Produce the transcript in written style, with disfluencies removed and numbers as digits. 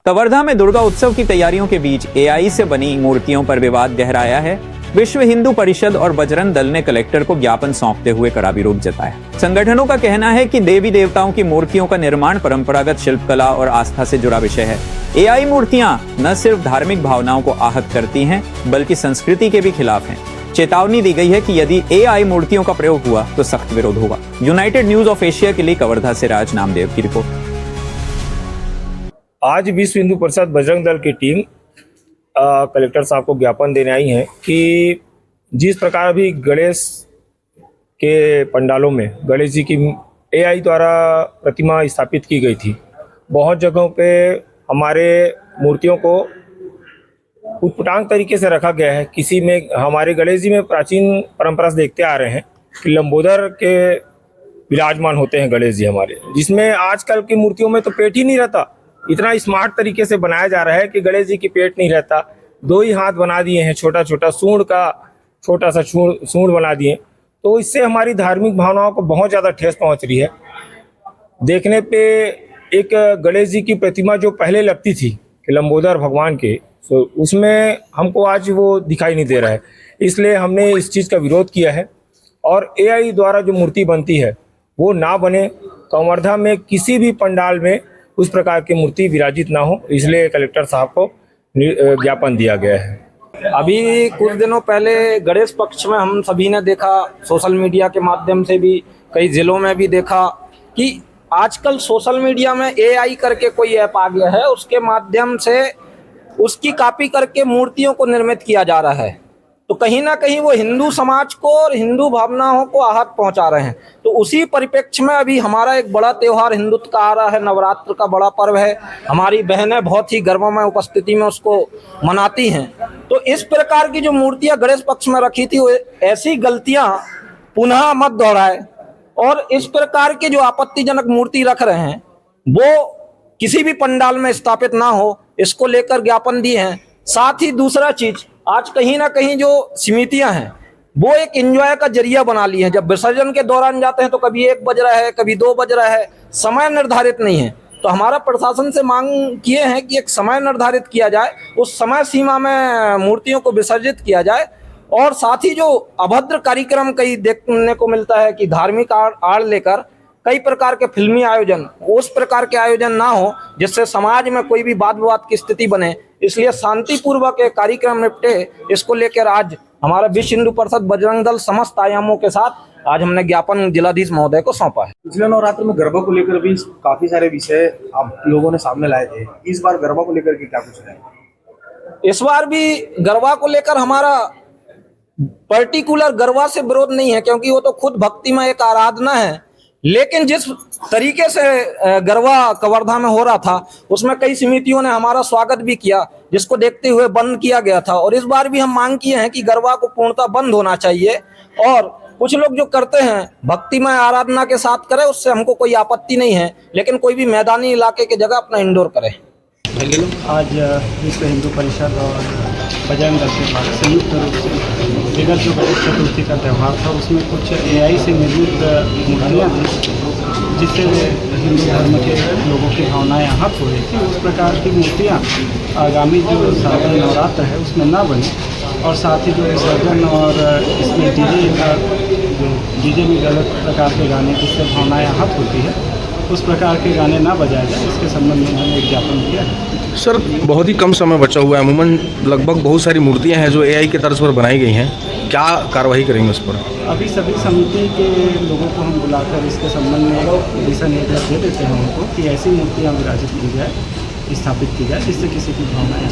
कवर्धा में दुर्गा उत्सव की तैयारियों के बीच एआई से बनी मूर्तियों पर विवाद गहराया है। विश्व हिंदू परिषद और बजरंग दल ने कलेक्टर को ज्ञापन सौंपते हुए कड़ा विरोध जताया। संगठनों का कहना है कि देवी देवताओं की मूर्तियों का निर्माण परंपरागत शिल्पकला और आस्था से जुड़ा विषय है। एआई मूर्तियां न सिर्फ धार्मिक भावनाओं को आहत करती हैं, बल्कि संस्कृति के भी खिलाफ हैं। चेतावनी दी गई है कि यदि एआई मूर्तियों का प्रयोग हुआ तो सख्त विरोध होगा। यूनाइटेड न्यूज ऑफ एशिया के लिए कवर्धा से राज नामदेव की रिपोर्ट। आज विश्व हिंदू परिषद बजरंग दल की टीम कलेक्टर साहब को ज्ञापन देने आई है कि जिस प्रकार अभी गणेश के पंडालों में गणेश जी की एआई द्वारा प्रतिमा स्थापित की गई थी, बहुत जगहों पे हमारे मूर्तियों को उटपटांग तरीके से रखा गया है। किसी में हमारे गणेश जी में प्राचीन परंपरा से देखते आ रहे हैं कि लंबोदर के विराजमान होते हैं गणेश जी हमारे, जिसमें आजकल की मूर्तियों में तो पेट ही नहीं रहता। इतना स्मार्ट तरीके से बनाया जा रहा है कि गणेश जी की पेट नहीं रहता, दो ही हाथ बना दिए हैं, छोटा छोटा सूंड का छोटा सा सूंड बना दिए। तो इससे हमारी धार्मिक भावनाओं को बहुत ज़्यादा ठेस पहुंच रही है। देखने पे एक गणेश जी की प्रतिमा जो पहले लगती थी कि लंबोदर भगवान के, तो उसमें हमको आज वो दिखाई नहीं दे रहा है। इसलिए हमने इस चीज़ का विरोध किया है और एआई द्वारा जो मूर्ति बनती है वो ना बने। कवर्धा में किसी भी पंडाल में उस प्रकार की मूर्ति विराजित ना हो, इसलिए कलेक्टर साहब को ज्ञापन दिया गया है। अभी कुछ दिनों पहले गणेश पक्ष में हम सभी ने देखा, सोशल मीडिया के माध्यम से भी कई जिलों में भी देखा कि आजकल सोशल मीडिया में एआई करके कोई ऐप आ गया है, उसके माध्यम से उसकी कॉपी करके मूर्तियों को निर्मित किया जा रहा है। तो कहीं ना कहीं वो हिंदू समाज को और हिंदू भावनाओं को आहत पहुंचा रहे हैं। तो उसी परिप्रेक्ष्य में अभी हमारा एक बड़ा त्योहार हिंदुत्व का आ रहा है, नवरात्र का बड़ा पर्व है। हमारी बहनें बहुत ही गर्वमय उपस्थिति में उसको मनाती हैं। तो इस प्रकार की जो मूर्तियां गणेश पक्ष में रखी थी, वो ऐसी गलतियां पुनः मत दोहराए और इस प्रकार के जो आपत्तिजनक मूर्ति रख रहे हैं वो किसी भी पंडाल में स्थापित ना हो, इसको लेकर ज्ञापन दिए हैं। साथ ही दूसरा चीज, आज कहीं ना कहीं जो समितियां हैं वो एक एंजॉय का जरिया बना ली है। जब विसर्जन के दौरान जाते हैं तो कभी 1 बज रहा है, कभी 2 बज रहा है, समय निर्धारित नहीं है। तो हमारा प्रशासन से मांग किए हैं कि एक समय निर्धारित किया जाए, उस समय सीमा में मूर्तियों को विसर्जित किया जाए। और साथ ही जो अभद्र कार्यक्रम कई देखने को मिलता है कि धार्मिक आड़ लेकर कई प्रकार के फिल्मी आयोजन, उस प्रकार के आयोजन ना हो जिससे समाज में कोई भी वाद विवाद की स्थिति बने। इसलिए शांतिपूर्वक एक कार्यक्रम निपटे, इसको लेकर आज हमारा विश्व हिंदू परिषद बजरंग दल समस्त आयामों के साथ आज हमने ज्ञापन जिलाधीश महोदय को सौंपा है। पिछले नवरात्र में गरबा को लेकर भी काफी सारे विषय आप लोगों ने सामने लाए थे। इस बार गरबा को लेकर के क्या कुछ है? इस बार भी गरबा को लेकर हमारा पर्टिकुलर गरबा से विरोध नहीं है, क्योंकि वो तो खुद भक्ति में एक आराधना है। लेकिन जिस तरीके से गरबा कवर्धा में हो रहा था उसमें कई समितियों ने हमारा स्वागत भी किया, जिसको देखते हुए बंद किया गया था। और इस बार भी हम मांग किए हैं कि गरबा को पूर्णतः बंद होना चाहिए और कुछ लोग जो करते हैं भक्तिमय आराधना के साथ करें, उससे हमको कोई आपत्ति नहीं है, लेकिन कोई भी मैदानी इलाके की जगह अपना इंडोर करे। आज विश्व हिंदू परिषद और बजरंग दल के पास संयुक्त रूप से विगत जो गणेश चतुर्थी का त्यौहार था उसमें कुछ एआई से निर्मित मूर्तियाँ थी, जिससे हिंदू धर्म के लोगों की भावनाएं आहत हो रही थी। उस प्रकार की मूर्तियाँ आगामी जो शारदीय नवरात्र है उसमें ना बने, और साथ ही जो विसर्जन और इसमें डीजे में गलत प्रकार के गाने जिससे भावनाएं आहत होती है, उस प्रकार के गाने ना बजाए जाए, इसके संबंध में हमने एक ज्ञापन दिया है। सर, बहुत ही कम समय बचा हुआ है, अमूमन लगभग बहुत सारी मूर्तियां हैं जो एआई के तर्ज पर बनाई गई हैं, क्या कार्रवाई करेंगे उस पर? अभी सभी समिति के लोगों को हम बुलाकर इसके संबंध में दिशा निर्देश दे देते हैं उनको कि ऐसी मूर्तियाँ विराजित की जाए, स्थापित की जाए जिससे किसी की भावनाएं